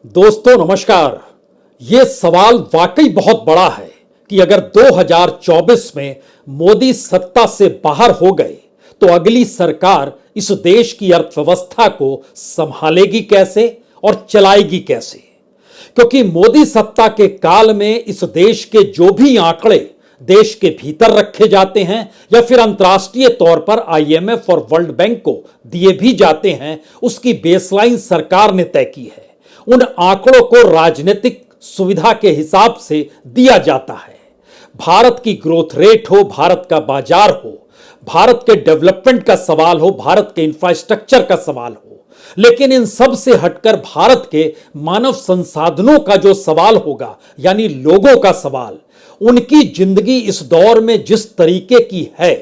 दोस्तों नमस्कार। ये सवाल वाकई बहुत बड़ा है कि अगर 2024 में मोदी सत्ता से बाहर हो गए तो अगली सरकार इस देश की अर्थव्यवस्था को संभालेगी कैसे और चलाएगी कैसे। क्योंकि मोदी सत्ता के काल में इस देश के जो भी आंकड़े देश के भीतर रखे जाते हैं या फिर अंतर्राष्ट्रीय तौर पर आईएमएफ और वर्ल्ड बैंक को दिए भी जाते हैं, उसकी बेसलाइन सरकार ने तय की है। उन आंकड़ों को राजनीतिक सुविधा के हिसाब से दिया जाता है। भारत की ग्रोथ रेट हो, भारत का बाजार हो, भारत के डेवलपमेंट का सवाल हो, भारत के इंफ्रास्ट्रक्चर का सवाल हो, लेकिन इन सब से हटकर भारत के मानव संसाधनों का जो सवाल होगा, यानी लोगों का सवाल, उनकी जिंदगी इस दौर में जिस तरीके की है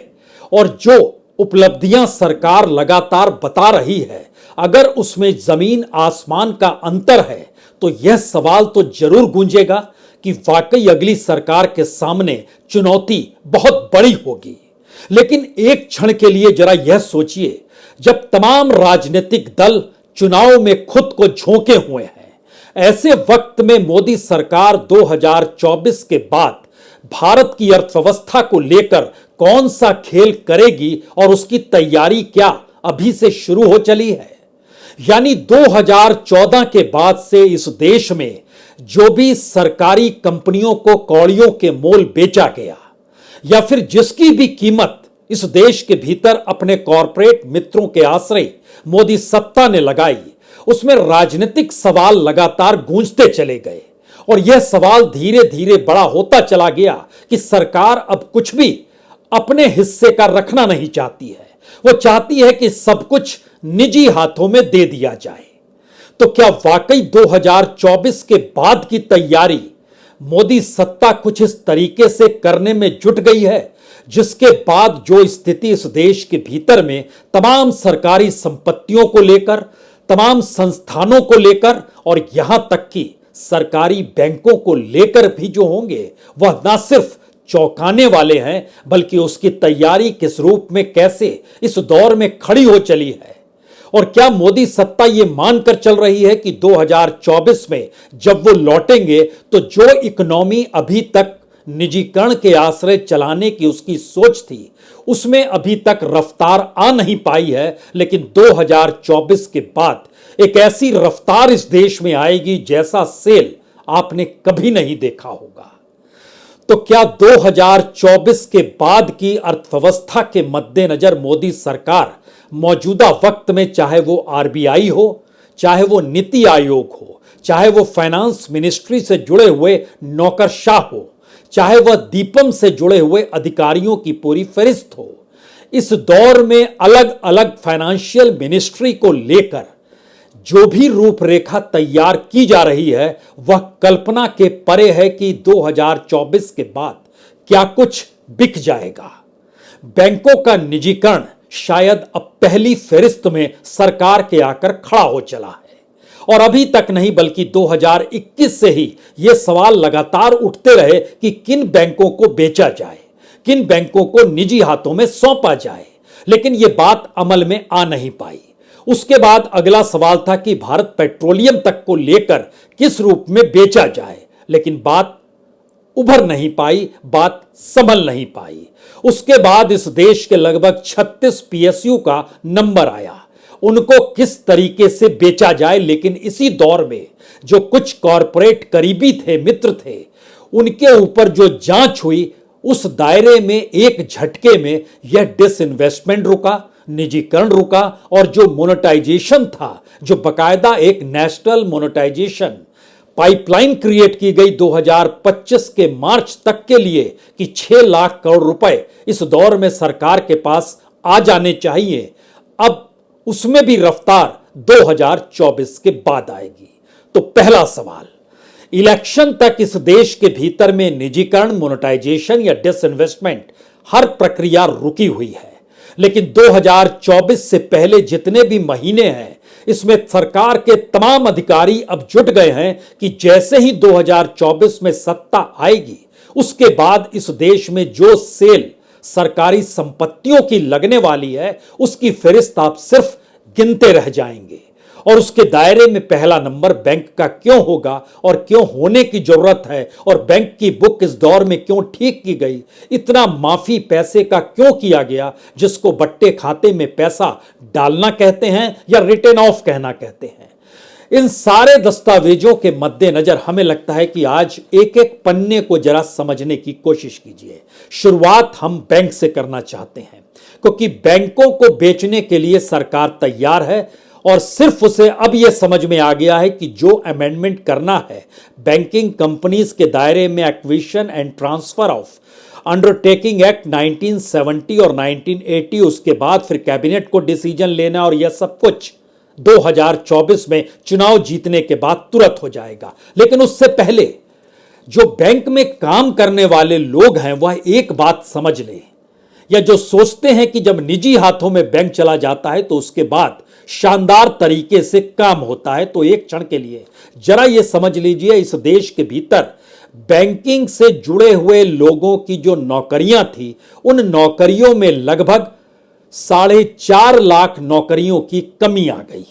और जो उपलब्धियां सरकार लगातार बता रही है, अगर उसमें जमीन आसमान का अंतर है तो यह सवाल तो जरूर गूंजेगा कि वाकई अगली सरकार के सामने चुनौती बहुत बड़ी होगी। लेकिन एक क्षण के लिए जरा यह सोचिए, जब तमाम राजनीतिक दल चुनाव में खुद को झोंके हुए हैं, ऐसे वक्त में मोदी सरकार 2024 के बाद भारत की अर्थव्यवस्था को लेकर कौन सा खेल करेगी और उसकी तैयारी क्या अभी से शुरू हो चली है। यानी 2014 के बाद से इस देश में जो भी सरकारी कंपनियों को कौड़ियों के मोल बेचा गया या फिर जिसकी भी कीमत इस देश के भीतर अपने कॉरपोरेट मित्रों के आश्रय मोदी सत्ता ने लगाई, उसमें राजनीतिक सवाल लगातार गूंजते चले गए और यह सवाल धीरे धीरे बड़ा होता चला गया कि सरकार अब कुछ भी अपने हिस्से का रखना नहीं चाहती है। वो चाहती है कि सब कुछ निजी हाथों में दे दिया जाए। तो क्या वाकई 2024 के बाद की तैयारी मोदी सत्ता कुछ इस तरीके से करने में जुट गई है, जिसके बाद जो स्थिति इस देश के भीतर में तमाम सरकारी संपत्तियों को लेकर, तमाम संस्थानों को लेकर और यहां तक कि सरकारी बैंकों को लेकर भी जो होंगे, वह ना सिर्फ चौंकाने वाले हैं बल्कि उसकी तैयारी किस रूप में कैसे इस दौर में खड़ी हो चली है। और क्या मोदी सत्ता ये मानकर चल रही है कि 2024 में जब वो लौटेंगे तो जो इकोनॉमी अभी तक निजीकरण के आश्रय चलाने की उसकी सोच थी, उसमें अभी तक रफ्तार आ नहीं पाई है, लेकिन 2024 के बाद एक ऐसी रफ्तार इस देश में आएगी जैसा सेल आपने कभी नहीं देखा होगा। तो क्या 2024 के बाद की अर्थव्यवस्था के मद्देनजर मोदी सरकार मौजूदा वक्त में, चाहे वो आरबीआई हो, चाहे वो नीति आयोग हो, चाहे वो फाइनेंस मिनिस्ट्री से जुड़े हुए नौकरशाह हो, चाहे वह दीपम से जुड़े हुए अधिकारियों की पूरी फहरिस्त हो, इस दौर में अलग अलग फाइनेंशियल मिनिस्ट्री को लेकर जो भी रूपरेखा तैयार की जा रही है, वह कल्पना के परे है कि 2024 के बाद क्या कुछ बिक जाएगा। बैंकों का निजीकरण शायद अब पहली फहरिस्त में सरकार के आकर खड़ा हो चला है और अभी तक नहीं बल्कि 2021 से ही यह सवाल लगातार उठते रहे कि किन बैंकों को बेचा जाए, किन बैंकों को निजी हाथों में सौंपा जाए, लेकिन यह बात अमल में आ नहीं पाई। उसके बाद अगला सवाल था कि भारत पेट्रोलियम तक को लेकर किस रूप में बेचा जाए, लेकिन बात उभर नहीं पाई, बात संभल नहीं पाई। उसके बाद इस देश के लगभग 36 पीएसयू का नंबर आया, उनको किस तरीके से बेचा जाए। लेकिन इसी दौर में जो कुछ कॉरपोरेट करीबी थे, मित्र थे, उनके ऊपर जो जांच हुई, उस दायरे में एक झटके में यह डिसइन्वेस्टमेंट रुका, निजीकरण रुका और जो मोनेटाइजेशन था, जो बकायदा एक नेशनल मोनेटाइजेशन पाइपलाइन क्रिएट की गई 2025 के मार्च तक के लिए कि 6 लाख करोड़ रुपए इस दौर में सरकार के पास आ जाने चाहिए, अब उसमें भी रफ्तार 2024 के बाद आएगी। तो पहला सवाल, इलेक्शन तक इस देश के भीतर में निजीकरण, मोनेटाइजेशन या डिसइन्वेस्टमेंट हर प्रक्रिया रुकी हुई है, लेकिन 2024 से पहले जितने भी महीने हैं, इसमें सरकार के तमाम अधिकारी अब जुट गए हैं कि जैसे ही 2024 में सत्ता आएगी, उसके बाद इस देश में जो सेल सरकारी संपत्तियों की लगने वाली है, उसकी फहरिस्त आप सिर्फ गिनते रह जाएंगे और उसके दायरे में पहला नंबर बैंक का क्यों होगा और क्यों होने की जरूरत है, और बैंक की बुक इस दौर में क्यों ठीक की गई, इतना माफी पैसे का क्यों किया गया, जिसको बट्टे खाते में पैसा डालना कहते हैं या रिटर्न ऑफ कहना कहते हैं। इन सारे दस्तावेजों के मद्देनजर हमें लगता है कि आज एक एक पन्ने को जरा समझने की कोशिश कीजिए। शुरुआत हम बैंक से करना चाहते हैं, क्योंकि बैंकों को बेचने के लिए सरकार तैयार है, और सिर्फ उसे अब यह समझ में आ गया है कि जो अमेंडमेंट करना है बैंकिंग कंपनीज के दायरे में, acquisition and transfer of undertaking act 1970 और 1980, उसके बाद फिर कैबिनेट को डिसीजन लेना, और यह सब कुछ 2024 में चुनाव जीतने के बाद तुरंत हो जाएगा। लेकिन उससे पहले जो बैंक में काम करने वाले लोग हैं वह एक बात समझ लें, या जो सोचते हैं कि जब निजी हाथों में बैंक चला जाता है तो उसके बाद शानदार तरीके से काम होता है, तो एक क्षण के लिए जरा यह समझ लीजिए, इस देश के भीतर बैंकिंग से जुड़े हुए लोगों की जो नौकरियां थी, उन नौकरियों में लगभग 4.5 लाख नौकरियों की कमी आ गई।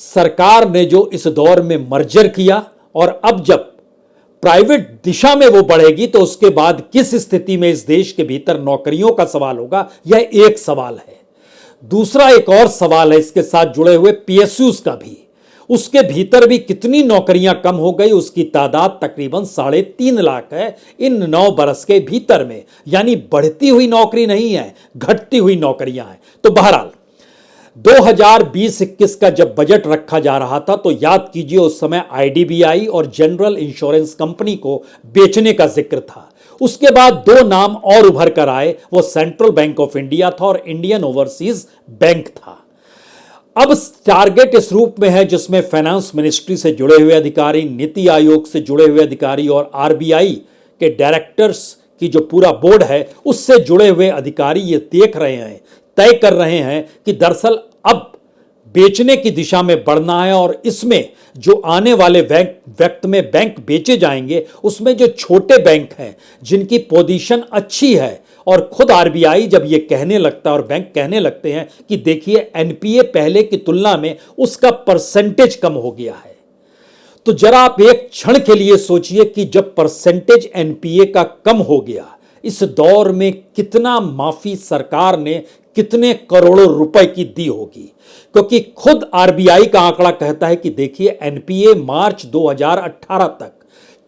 सरकार ने जो इस दौर में मर्जर किया, और अब जब प्राइवेट दिशा में वो बढ़ेगी तो उसके बाद किस स्थिति में इस देश के भीतर नौकरियों का सवाल होगा, यह एक सवाल है। दूसरा एक और सवाल है इसके साथ जुड़े हुए, पीएसयूज का भी। उसके भीतर भी कितनी नौकरियां कम हो गई, उसकी तादाद तकरीबन 3.5 लाख है इन 9 बरस के भीतर में। यानी बढ़ती हुई नौकरी नहीं है, घटती हुई नौकरियां हैं। तो बहरहाल 2020-21 का जब बजट रखा जा रहा था तो याद कीजिए उस समय आईडीबीआई और जनरल इंश्योरेंस कंपनी को बेचने का जिक्र था। उसके बाद 2 नाम और उभर कर आए, वो सेंट्रल बैंक ऑफ इंडिया था और इंडियन ओवरसीज बैंक था। अब टारगेट इस रूप में है जिसमें फाइनेंस मिनिस्ट्री से जुड़े हुए अधिकारी, नीति आयोग से जुड़े हुए अधिकारी और आरबीआई के डायरेक्टर्स की जो पूरा बोर्ड है उससे जुड़े हुए अधिकारी ये देख रहे हैं, तय कर रहे हैं कि दरअसल अब बेचने की दिशा में बढ़ना है, और इसमें जो आने वाले वक्त में बैंक बेचे जाएंगे उसमें जो छोटे बैंक हैं जिनकी पोजीशन अच्छी है, और खुद आरबीआई जब ये कहने लगता है और बैंक कहने लगते हैं कि देखिए एनपीए पहले की तुलना में उसका परसेंटेज कम हो गया है, तो जरा आप एक क्षण के लिए सोचिए कि जब परसेंटेज एनपीए का कम हो गया, इस दौर में कितना माफी सरकार ने कितने करोड़ों रुपए की दी होगी। क्योंकि खुद आरबीआई का आंकड़ा कहता है कि देखिए एनपीए मार्च 2018 तक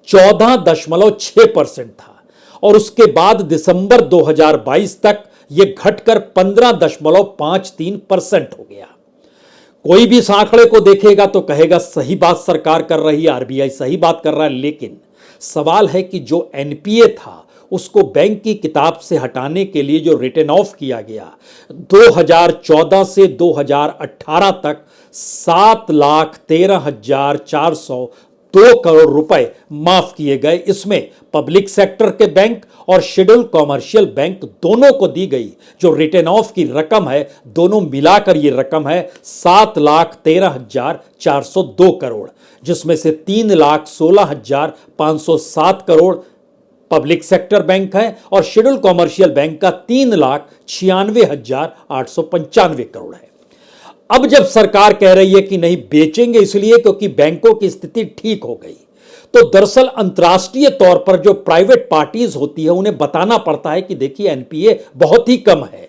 14.6% था, और उसके बाद दिसंबर 2022 तक यह घटकर 15.53% हो गया। कोई भी इस आंकड़े को देखेगा तो कहेगा सही बात सरकार कर रही है, आरबीआई सही बात कर रहा है। लेकिन सवाल है कि जो एनपीए था उसको बैंक की किताब से हटाने के लिए जो रिटर्न ऑफ किया गया 2014 से 2018 तक 7,13,402 करोड़ रुपए माफ किए गए। इसमें पब्लिक सेक्टर के बैंक और शेड्यूल कॉमर्शियल बैंक दोनों को दी गई जो रिटर्न ऑफ की रकम है, दोनों मिलाकर ये रकम है 7,13,402 करोड़, जिसमें से 3,16,507 करोड़ पब्लिक सेक्टर बैंक है और शेड्यूल कॉमर्शियल बैंक का 3,96,895 करोड़ है। अब जब सरकार कह रही है कि नहीं बेचेंगे इसलिए क्योंकि बैंकों की स्थिति ठीक हो गई, तो दरअसल अंतर्राष्ट्रीय तौर पर जो प्राइवेट पार्टीज होती है उन्हें बताना पड़ता है कि देखिए एनपीए बहुत ही कम है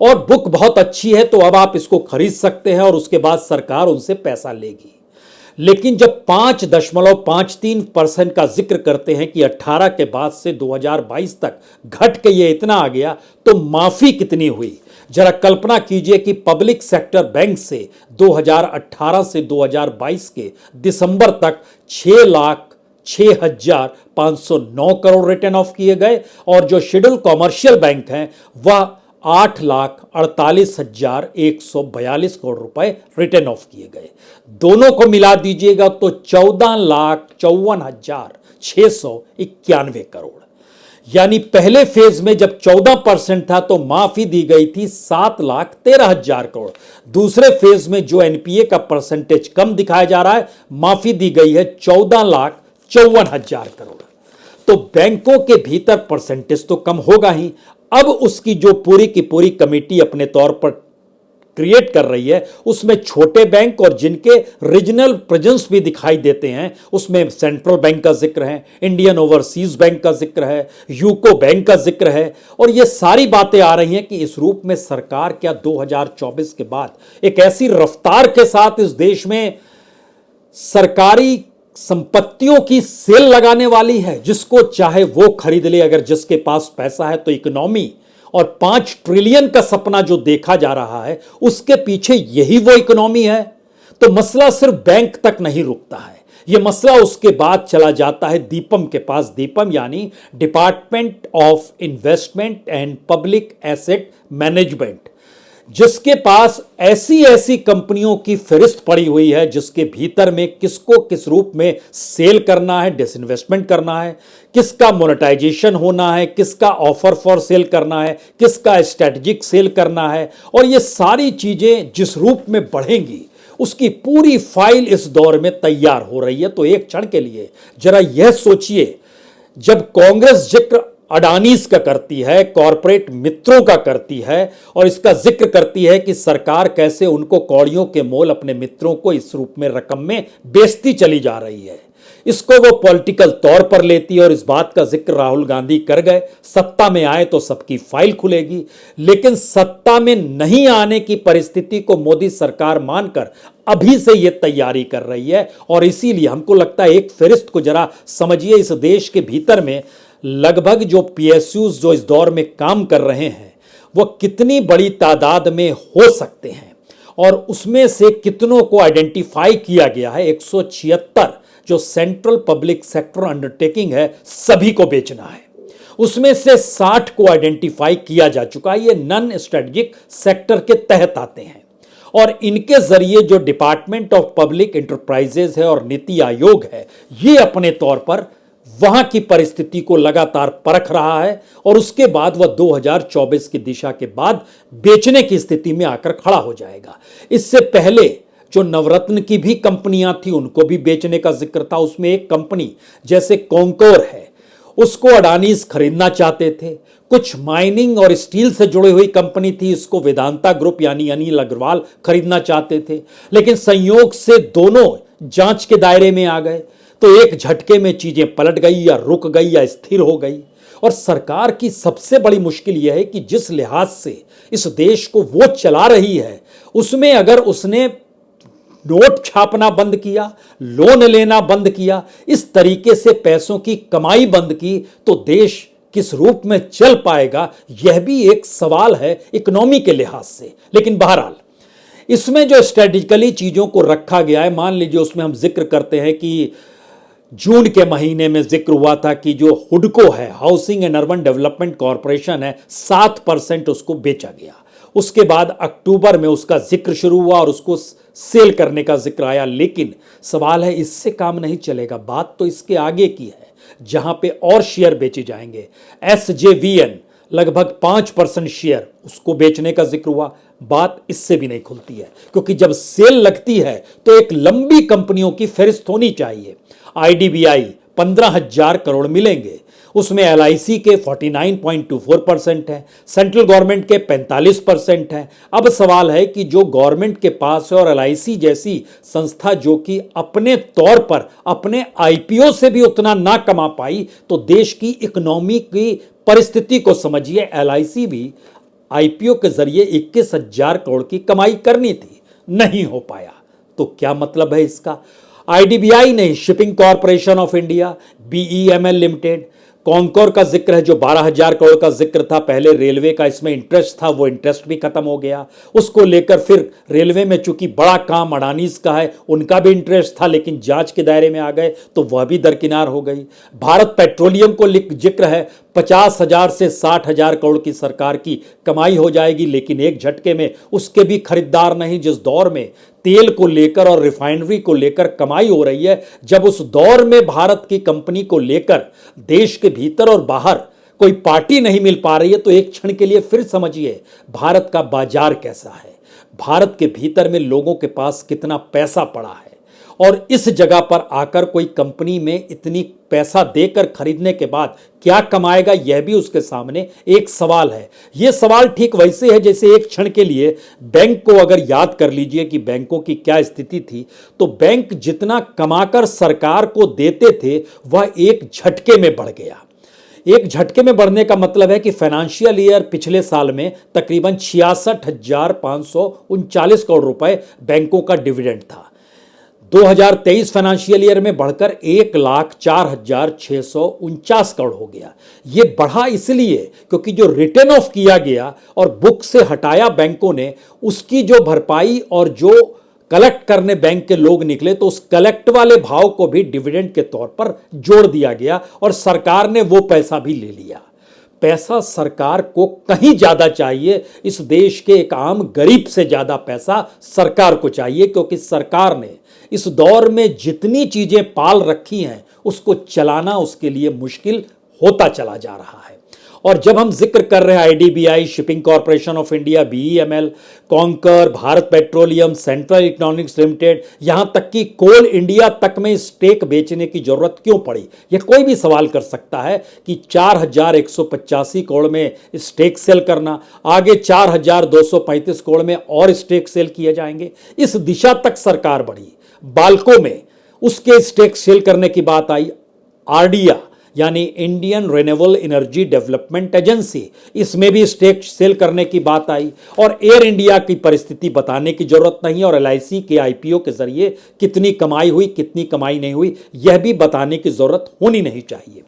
और बुक बहुत अच्छी है, तो अब आप इसको खरीद सकते हैं और उसके बाद सरकार उनसे पैसा लेगी। लेकिन जब 5.53% का जिक्र करते हैं कि 18 के बाद से 2022 तक घट के ये इतना आ गया, तो माफी कितनी हुई जरा कल्पना कीजिए कि पब्लिक सेक्टर बैंक से 2018 से 2022 के दिसंबर तक 6,06,509 करोड़ रिटर्न ऑफ किए गए और जो शेड्यूल कॉमर्शियल बैंक हैं वह 8,48,142 करोड़ रुपए रिटर्न ऑफ किए गए। दोनों को मिला दीजिएगा तो 14,54,691 करोड़। यानी पहले फेज में जब 14% था तो माफी दी गई थी 7,13,000 करोड़। दूसरे फेज में जो एनपीए का परसेंटेज कम दिखाया जा रहा है, माफी दी गई है 14,54,000 करोड़। तो बैंकों के भीतर परसेंटेज तो कम होगा ही। अब उसकी जो पूरी की पूरी कमेटी अपने तौर पर क्रिएट कर रही है, उसमें छोटे बैंक और जिनके रीजनल प्रेजेंस भी दिखाई देते हैं, उसमें सेंट्रल बैंक का जिक्र है, इंडियन ओवरसीज बैंक का जिक्र है, यूको बैंक का जिक्र है। और ये सारी बातें आ रही हैं कि इस रूप में सरकार क्या 2024 के बाद एक ऐसी रफ्तार के साथ इस देश में सरकारी संपत्तियों की सेल लगाने वाली है, जिसको चाहे वो खरीद ले, अगर जिसके पास पैसा है। तो इकोनॉमी और 5 ट्रिलियन का सपना जो देखा जा रहा है, उसके पीछे यही वो इकोनॉमी है। तो मसला सिर्फ बैंक तक नहीं रुकता है, यह मसला उसके बाद चला जाता है दीपम के पास। दीपम यानी department of investment and public asset management, जिसके पास ऐसी ऐसी कंपनियों की फहरिस्त पड़ी हुई है जिसके भीतर में किसको किस रूप में सेल करना है, डिसइन्वेस्टमेंट करना है, किसका मोनेटाइजेशन होना है, किसका ऑफर फॉर सेल करना है, किसका स्ट्रेटेजिक सेल करना है। और ये सारी चीजें जिस रूप में बढ़ेंगी, उसकी पूरी फाइल इस दौर में तैयार हो रही है। तो एक क्षण के लिए जरा यह सोचिए, जब कांग्रेस जिक्र अडानीज का करती है, कॉरपोरेट मित्रों का करती है, और इसका जिक्र करती है कि सरकार कैसे उनको कौड़ियों के मोल अपने मित्रों को इस रूप में रकम में बेचती चली जा रही है, इसको वो पॉलिटिकल तौर पर लेती है। और इस बात का जिक्र राहुल गांधी कर गए, सत्ता में आए तो सबकी फाइल खुलेगी। लेकिन सत्ता में नहीं आने की परिस्थिति को मोदी सरकार मानकर अभी से यह तैयारी कर रही है। और इसीलिए हमको लगता है, एक फहरिस्त को जरा समझिए, इस देश के भीतर में लगभग जो पीएसयूज जो इस दौर में काम कर रहे हैं, वो कितनी बड़ी तादाद में हो सकते हैं, और उसमें से कितनों को आइडेंटिफाई किया गया है। 176 जो सेंट्रल पब्लिक सेक्टर अंडरटेकिंग है, सभी को बेचना है। उसमें से 60 को आइडेंटिफाई किया जा चुका है, ये नॉन स्ट्रेटेजिक सेक्टर के तहत आते हैं। और इनके जरिए जो डिपार्टमेंट ऑफ पब्लिक एंटरप्राइजेज है और नीति आयोग है, ये अपने तौर पर वहां की परिस्थिति को लगातार परख रहा है, और उसके बाद वह 2024 की दिशा के बाद बेचने की स्थिति में आकर खड़ा हो जाएगा। इससे पहले जो नवरत्न की भी कंपनियां थी, उनको भी बेचने का जिक्र था। उसमें एक कंपनी जैसे कॉन्कोर है, उसको अडानीज खरीदना चाहते थे। कुछ माइनिंग और स्टील से जुड़ी हुई कंपनी थी, इसको वेदांता ग्रुप यानी अनिल अग्रवाल खरीदना चाहते थे। लेकिन संयोग से दोनों जांच के दायरे में आ गए, तो एक झटके में चीजें पलट गई, या रुक गई, या स्थिर हो गई। और सरकार की सबसे बड़ी मुश्किल यह है कि जिस लिहाज से इस देश को वो चला रही है, उसमें अगर उसने नोट छापना बंद किया, लोन लेना बंद किया, इस तरीके से पैसों की कमाई बंद की, तो देश किस रूप में चल पाएगा, यह भी एक सवाल है इकोनॉमी के लिहाज से। लेकिन बहरहाल इसमें जो स्ट्रेटेजिकली चीजों को रखा गया है, मान लीजिए उसमें हम जिक्र करते हैं कि जून के महीने में जिक्र हुआ था कि जो हुडको है, housing and urban development corporation है, 7% उसको बेचा गया। उसके बाद अक्टूबर में उसका जिक्र शुरू हुआ और उसको सेल करने का जिक्र आया। लेकिन सवाल है, इससे काम नहीं चलेगा, बात तो इसके आगे की है, जहां पे और शेयर बेचे जाएंगे। SJVN लगभग 5% शेयर, उसको बेचने का जिक्र हुआ। बात इससे भी नहीं खुलती है, क्योंकि जब सेल लगती है तो एक लंबी कंपनियों की फहरिस्त होनी चाहिए। IDBI 15,000 करोड़ मिलेंगे, उसमें LIC के 49.24% है, सेंट्रल गवर्नमेंट के 45% है। अब सवाल है कि जो गवर्नमेंट के पास है, और LIC जैसी संस्था जो कि अपने तौर पर अपने IPO से भी उतना ना कमा पाई, तो देश की इकोनॉमी की परिस्थिति को समझिए। LIC भी IPO के जरिए 21,000 करोड़ की कमाई करनी थी, नहीं हो पाया। तो क्या मतलब है इसका? IDBI नहीं, shipping corporation of India, BEML limited, conquer का जिक्र है जो 12,000 करोड़ का जिक्र था पहले रेलवे का, इसमें इंटरेस्ट था, वो इंटरेस्ट भी खत्म हो गया। उसको लेकर फिर रेलवे में चूंकि बड़ा काम अडानीज का है, उनका भी इंटरेस्ट था, लेकिन जांच के दायरे में आ गए तो वह भी दरकिनार हो गई। भारत पेट्रोलियम को जिक्र है, 50,000 से 60,000 करोड़ की सरकार की कमाई हो जाएगी, लेकिन एक झटके में उसके भी खरीदार नहीं। जिस दौर में तेल को लेकर और रिफाइनरी को लेकर कमाई हो रही है, जब उस दौर में भारत की कंपनी को लेकर देश के भीतर और बाहर कोई पार्टी नहीं मिल पा रही है, तो एक क्षण के लिए फिर समझिए भारत का बाजार कैसा है, भारत के भीतर में लोगों के पास कितना पैसा पड़ा है। और इस जगह पर आकर कोई कंपनी में इतनी पैसा देकर खरीदने के बाद क्या कमाएगा, यह भी उसके सामने एक सवाल है। यह सवाल ठीक वैसे है जैसे एक क्षण के लिए बैंक को अगर याद कर लीजिए कि बैंकों की क्या स्थिति थी, तो बैंक जितना कमाकर सरकार को देते थे वह एक झटके में बढ़ गया। एक झटके में बढ़ने का मतलब है कि फाइनेंशियल ईयर पिछले साल में तकरीबन 66,539 करोड़ रुपए बैंकों का डिविडेंड था। 2023 फाइनेंशियल ईयर में बढ़कर 1,04,649 करोड़ हो गया। ये बढ़ा इसलिए क्योंकि जो रिटर्न ऑफ किया गया और बुक से हटाया बैंकों ने, उसकी जो भरपाई और जो कलेक्ट करने बैंक के लोग निकले, तो उस कलेक्ट वाले भाव को भी डिविडेंड के तौर पर जोड़ दिया गया और सरकार ने वो पैसा भी ले लिया। पैसा सरकार को कहीं ज्यादा चाहिए, इस देश के एक आम गरीब से ज्यादा पैसा सरकार को चाहिए, क्योंकि सरकार ने इस दौर में जितनी चीजें पाल रखी हैं उसको चलाना उसके लिए मुश्किल होता चला जा रहा है। और जब हम जिक्र कर रहे हैं IDBI, shipping corporation of India, BEML, conquer, Bharat petroleum, central electronics limited, यहां तक कि कोल इंडिया तक में स्टेक बेचने की जरूरत क्यों पड़ी, यह कोई भी सवाल कर सकता है कि 4,185 करोड़ में स्टेक सेल करना, आगे 4,235 करोड़ में और स्टेक सेल किए जाएंगे, इस दिशा तक सरकार बढ़ी। बाल्को में उसके स्टेक सेल करने की बात आई। आरडीआ यानी Indian renewable energy development agency, इसमें भी स्टेक सेल करने की बात आई। और एयर इंडिया की परिस्थिति बताने की जरूरत नहीं, और एलआईसी के आईपीओ के जरिए कितनी कमाई हुई कितनी कमाई नहीं हुई यह भी बताने की जरूरत होनी नहीं चाहिए।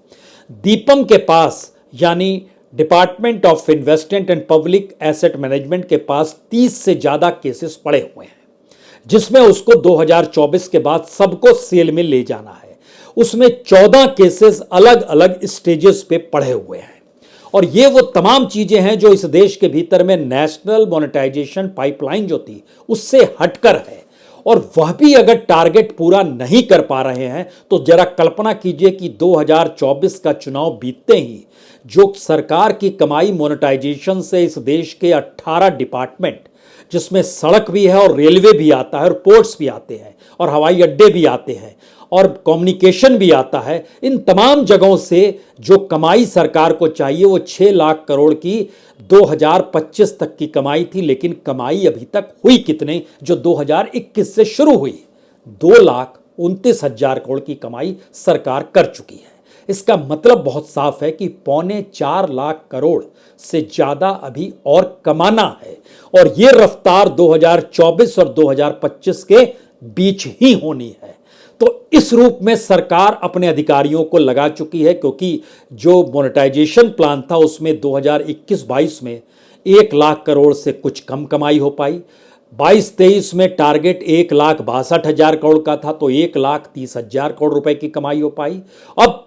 दीपम के पास यानी department of investment and public asset management के पास 30 से ज्यादा केसेस पड़े हुए हैं, जिसमें उसको 2024 के बाद सबको सेल में ले जाना है। उसमें 14 केसेस अलग अलग स्टेजेस पे पड़े हुए हैं, और ये वो तमाम चीजें हैं जो इस देश के भीतर में नेशनल मोनेटाइजेशन पाइपलाइन जो थी उससे हटकर है। और वह भी अगर टारगेट पूरा नहीं कर पा रहे हैं तो जरा कल्पना कीजिए कि 2024 का चुनाव बीतते ही जो सरकार की कमाई मोनेटाइजेशन से इस देश के 18 डिपार्टमेंट, जिसमें सड़क भी है और रेलवे भी आता है और पोर्ट्स भी आते हैं और हवाई अड्डे भी आते हैं और कम्युनिकेशन भी आता है, इन तमाम जगहों से जो कमाई सरकार को चाहिए वो 6 लाख करोड़ की 2025 तक की कमाई थी। लेकिन कमाई अभी तक हुई कितने, जो 2021 से शुरू हुई 2,29,000 करोड़ की कमाई सरकार कर चुकी है। इसका मतलब बहुत साफ है कि 3.25 लाख करोड़ से ज्यादा अभी और कमाना है, और यह रफ्तार 2024 और 2025 के बीच ही होनी है। तो इस रूप में सरकार अपने अधिकारियों को लगा चुकी है, क्योंकि जो मोनेटाइजेशन प्लान था उसमें 2021-22 में 1 लाख करोड़ से कुछ कम कमाई हो पाई। 22-23 में टारगेट 1,62,000 करोड़ का था, तो 1,30,000 करोड़ रुपए की कमाई हो पाई। अब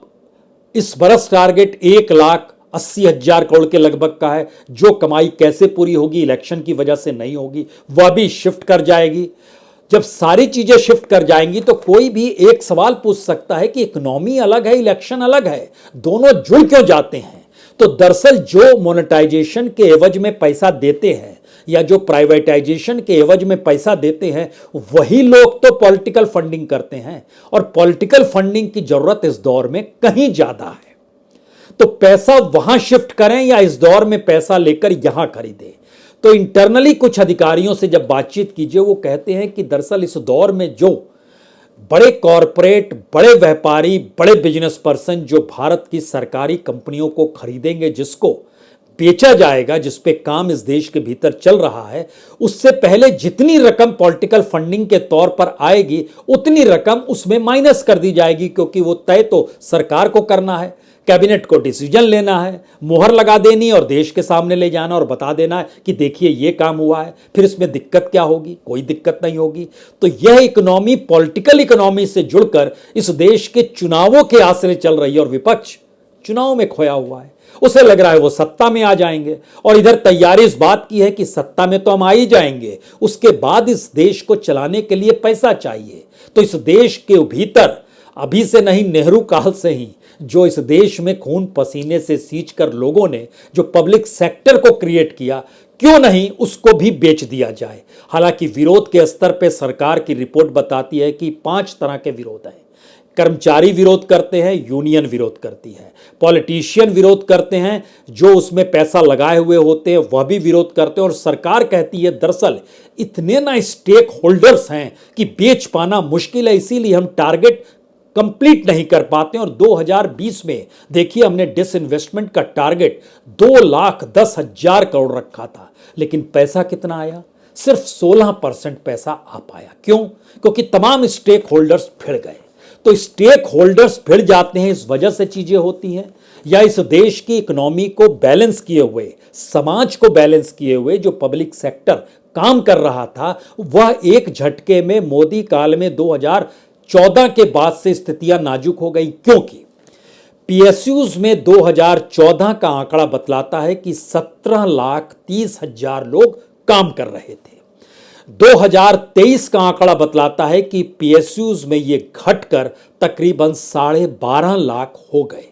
इस बरस टारगेट 1,80,000 करोड़ के लगभग का है। जो कमाई कैसे पूरी होगी, इलेक्शन की वजह से नहीं होगी, वह भी शिफ्ट कर जाएगी। जब सारी चीजें शिफ्ट कर जाएंगी तो कोई भी एक सवाल पूछ सकता है कि इकोनॉमी अलग है, इलेक्शन अलग है, दोनों जुड़ क्यों जाते हैं। तो दरअसल जो मोनेटाइजेशन के एवज में पैसा देते हैं या जो प्राइवेटाइजेशन के एवज में पैसा देते हैं, वही लोग तो पॉलिटिकल फंडिंग करते हैं, और पॉलिटिकल फंडिंग की जरूरत इस दौर में कहीं ज्यादा है। तो पैसा वहां शिफ्ट करें या इस दौर में पैसा लेकर यहां खरीदें। तो इंटरनली कुछ अधिकारियों से जब बातचीत कीजिए, वो कहते हैं कि दरअसल इस दौर में जो बड़े कॉरपोरेट, बड़े व्यापारी, बड़े बिजनेस पर्सन जो भारत की सरकारी कंपनियों को खरीदेंगे, जिसको बेचा जाएगा, जिस पे काम इस देश के भीतर चल रहा है, उससे पहले जितनी रकम पॉलिटिकल फंडिंग के तौर पर आएगी उतनी रकम उसमें माइनस कर दी जाएगी, क्योंकि वो तय तो सरकार को करना है, कैबिनेट को डिसीजन लेना है, मोहर लगा देनी और देश के सामने ले जाना और बता देना है कि देखिए ये काम हुआ है, फिर इसमें दिक्कत क्या होगी, कोई दिक्कत नहीं होगी। तो यह इकोनॉमी पॉलिटिकल इकोनॉमी से जुड़कर इस देश के चुनावों के आसरे चल रही है, और विपक्ष चुनाव में खोया हुआ है। उसे लग रहा है वो सत्ता में आ जाएंगे, और इधर तैयारी इस बात की है कि सत्ता में तो हम आ ही जाएंगे, उसके बाद इस देश को चलाने के लिए पैसा चाहिए। तो इस देश के भीतर अभी से नहीं, नेहरू काल से ही जो इस देश में खून पसीने से सींचकर लोगों ने जो पब्लिक सेक्टर को क्रिएट किया, क्यों नहीं उसको भी बेच दिया जाए। हालांकि विरोध के स्तर पर सरकार की रिपोर्ट बताती है कि 5 तरह के विरोध हैं। कर्मचारी विरोध करते हैं, यूनियन विरोध करती है, पॉलिटिशियन विरोध करते हैं, जो उसमें पैसा लगाए हुए होते हैं वह भी विरोध करते हैं, और सरकार कहती है दरअसल इतने ना स्टेक होल्डर्स हैं कि बेच पाना मुश्किल है, इसीलिए हम टारगेट कंप्लीट नहीं कर पाते। और 2020 में देखिए हमने डिसइन्वेस्टमेंट का टारगेट 2,10,000 करोड़ रखा था, लेकिन पैसा कितना आया? सिर्फ 16% पैसा आ पाया। क्यों? क्योंकि तमाम स्टेक होल्डर्स भिड़ गए। तो स्टेक होल्डर्स भिड़ जाते हैं, इस वजह से चीजें होती हैं, या इस देश की इकोनॉमी को बैलेंस किए हुए, समाज को बैलेंस किए हुए जो पब्लिक सेक्टर काम कर रहा था वह एक झटके में मोदी काल में 2014 के बाद से स्थितियां नाजुक हो गई। क्योंकि पीएसयूज में 2014 का आंकड़ा बतलाता है कि 17,30,000 लोग काम कर रहे थे। 2023 का आंकड़ा बतलाता है कि पीएसयूज में ये घटकर तकरीबन 12.5 लाख हो गए,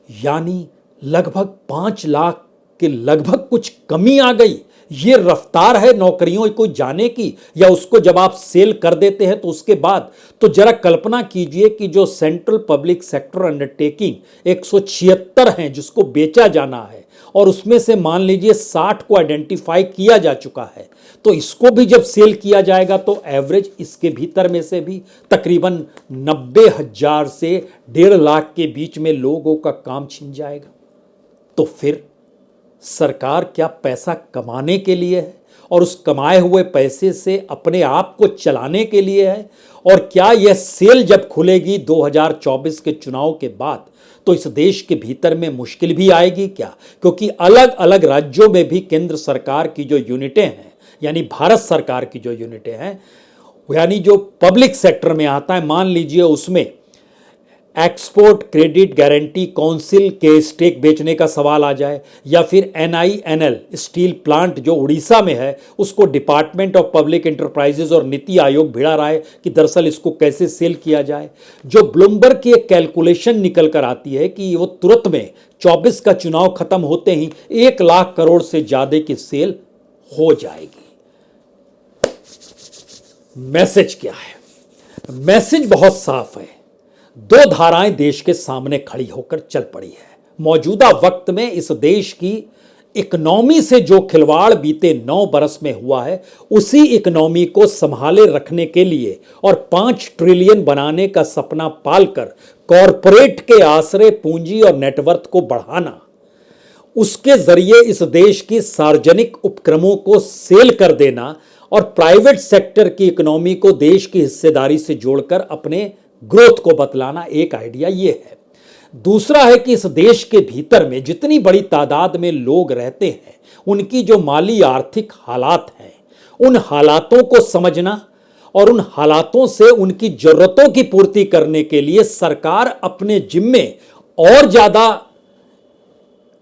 यानी लगभग 5 लाख के लगभग कुछ कमी आ गई। ये रफ्तार है नौकरियों को जाने की, या उसको जब आप सेल कर देते हैं तो उसके बाद? तो जरा कल्पना कीजिए कि जो सेंट्रल पब्लिक सेक्टर अंडरटेकिंग 176 हैं जिसको बेचा जाना है, और उसमें से मान लीजिए 60 को आइडेंटिफाई किया जा चुका है, तो इसको भी जब सेल किया जाएगा तो एवरेज इसके भीतर में से भी तकरीबन 90,000 से 1.5 लाख के बीच में लोगों का काम छिन जाएगा। तो फिर सरकार क्या पैसा कमाने के लिए है और उस कमाए हुए पैसे से अपने आप को चलाने के लिए है? और क्या यह सेल जब खुलेगी 2024 के चुनाव के बाद तो इस देश के भीतर में मुश्किल भी आएगी क्या? क्योंकि अलग अलग राज्यों में भी केंद्र सरकार की जो यूनिटें हैं, यानी भारत सरकार की जो यूनिटें हैं, यानी जो पब्लिक सेक्टर में आता है, मान लीजिए उसमें एक्सपोर्ट क्रेडिट गारंटी काउंसिल के स्टेक बेचने का सवाल आ जाए, या फिर NINL स्टील प्लांट जो उड़ीसा में है उसको डिपार्टमेंट ऑफ पब्लिक एंटरप्राइजेज और नीति आयोग भिड़ा रहा है कि दरअसल इसको कैसे सेल किया जाए। जो ब्लूमबर्ग की एक कैलकुलेशन निकल कर आती है कि वो तुरंत में 24 का चुनाव खत्म होते ही 1 लाख करोड़ से ज्यादा की सेल हो जाएगी। मैसेज क्या है? मैसेज बहुत साफ है। 2 धाराएं देश के सामने खड़ी होकर चल पड़ी है। मौजूदा वक्त में इस देश की इकोनॉमी से जो खिलवाड़ बीते 9 बरस में हुआ है, उसी इकोनॉमी को संभाले रखने के लिए और 5 ट्रिलियन बनाने का सपना पालकर कॉरपोरेट के आश्रय पूंजी और नेटवर्थ को बढ़ाना, उसके जरिए इस देश की सार्वजनिक उपक्रमों को सेल कर देना और प्राइवेट सेक्टर की इकोनॉमी को देश की हिस्सेदारी से जोड़कर अपने ग्रोथ को बतलाना, एक आइडिया ये है। दूसरा है कि इस देश के भीतर में जितनी बड़ी तादाद में लोग रहते हैं, उनकी जो माली आर्थिक हालात हैं, उन हालातों को समझना और उन हालातों से उनकी जरूरतों की पूर्ति करने के लिए सरकार अपने जिम्मे और ज्यादा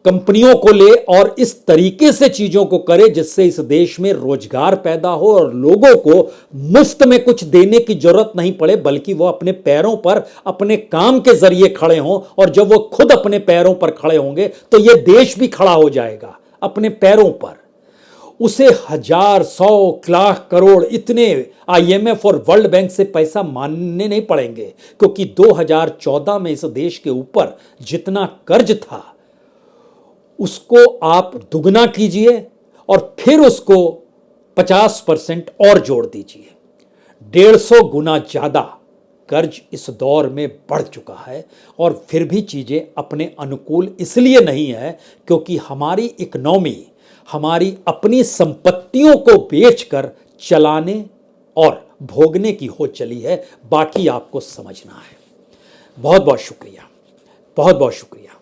कंपनियों को ले और इस तरीके से चीजों को करे जिससे इस देश में रोजगार पैदा हो और लोगों को मुफ्त में कुछ देने की जरूरत नहीं पड़े, बल्कि वो अपने पैरों पर अपने काम के जरिए खड़े हों। और जब वो खुद अपने पैरों पर खड़े होंगे तो ये देश भी खड़ा हो जाएगा अपने पैरों पर। उसे 1000, 100, लाख करोड़ इतने IMF और वर्ल्ड बैंक से पैसा मानने नहीं पड़ेंगे, क्योंकि 2014 में इस देश के ऊपर जितना कर्ज था उसको आप दुगना कीजिए और फिर उसको 50% और जोड़ दीजिए। 150 गुना ज्यादा कर्ज इस दौर में बढ़ चुका है, और फिर भी चीजें अपने अनुकूल इसलिए नहीं है क्योंकि हमारी इकोनॉमी हमारी अपनी संपत्तियों को बेचकर चलाने और भोगने की हो चली है। बाकी आपको समझना है। बहुत बहुत शुक्रिया, बहुत बहुत शुक्रिया।